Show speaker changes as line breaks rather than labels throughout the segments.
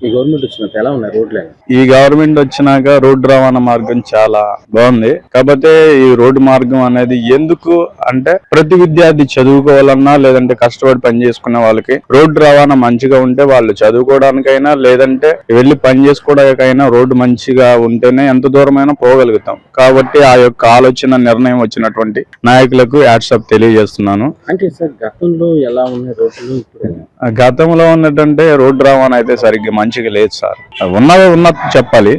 ఈ గవర్నమెంట్ వచ్చినాక ఎలా ఉన్నాయి రోడ్లు?
ఈ గవర్నమెంట్ వచ్చినాక రోడ్డు రవాణా మార్గం చాలా బాగుంది. కాకపోతే ఈ రోడ్డు మార్గం అనేది ఎందుకు అంటే ప్రతి విద్యార్థి చదువుకోవాలన్నా లేదంటే కష్టపడి పని చేసుకునే వాళ్ళకి రోడ్డు రవాణా మంచిగా ఉంటే వాళ్ళు చదువుకోవడానికైనా లేదంటే వెళ్ళి పని చేసుకోవడానికైనా రోడ్డు మంచిగా ఉంటేనే ఎంత దూరమైనా పోగలుగుతాం. కాబట్టి ఆ యొక్క ఆలోచన నిర్ణయం వచ్చినటువంటి నాయకులకు యాట్సాప్ తెలియజేస్తున్నాను.
అంటే సార్ గతంలో ఎలా ఉన్నాయి రోడ్లు?
గతంలో ఉన్నటువంటి రోడ్డు రవాణా అయితే సరిగ్గా మంచిగా లేదు సార్. ఉన్నట్టు చెప్పాలి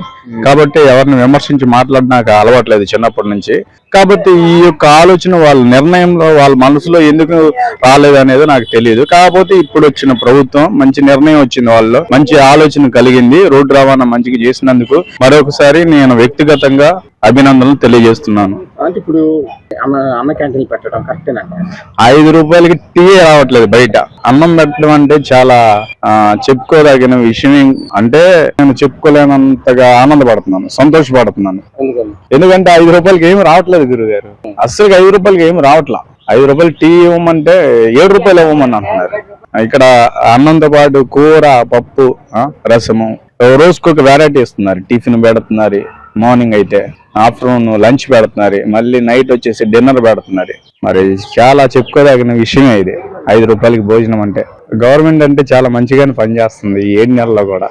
కాబట్టి ఎవరిని విమర్శించి మాట్లాడినాక అలవాట్లేదు చిన్నప్పటి నుంచి. కాబట్టి ఈ యొక్క ఆలోచన వాళ్ళ నిర్ణయంలో వాళ్ళ మనసులో ఎందుకు రాలేదు అనేది నాకు తెలియదు. కాకపోతే ఇప్పుడు వచ్చిన ప్రభుత్వం మంచి నిర్ణయం వచ్చింది, వాళ్ళు మంచి ఆలోచన కలిగింది. రోడ్డు రవాణా మంచిగా చేసినందుకు మరొకసారి నేను వ్యక్తిగతంగా అభినందనలు తెలియజేస్తున్నాను.
అంటే ఇప్పుడు అన్న క్యాంటీన్లు పెట్టడం కరెక్టేనా?
5 రూపాయలకి టీ రావట్లేదు బయట. అన్నం పెట్టడం అంటే చాలా చెప్పుకోదగిన విషయం. అంటే నేను చెప్పుకోలేనంతగా ఆనందపడుతున్నాను, సంతోషపడుతున్నాను. ఎందుకంటే 5 రూపాయలకి ఏమి రావట్లేదు గురుగారు. అస్సలు 5 రూపాయలకి ఏమి రావట్లా. 5 రూపాయలు టీ ఇవ్వమంటే 7 రూపాయలు ఇవ్వమని అంటున్నారు. ఇక్కడ అన్నంతో పాటు కూర, పప్పు, రసము రోజుకొక వెరైటీ ఇస్తున్నారు. టిఫిన్ పెడుతున్నారు, మార్నింగ్ అయితే ఆఫ్టర్నూన్ లంచ్ పెడుతున్నారు, మళ్ళీ నైట్ వచ్చేసి డిన్నర్ పెడుతున్నారు. మరి చాలా చెప్పుకోదగిన విషయమే ఇది. 5 రూపాయలకి భోజనం అంటే గవర్నమెంట్ అంటే చాలా మంచిగానే పనిచేస్తుంది ఈ 7 నెలల్లో కూడా.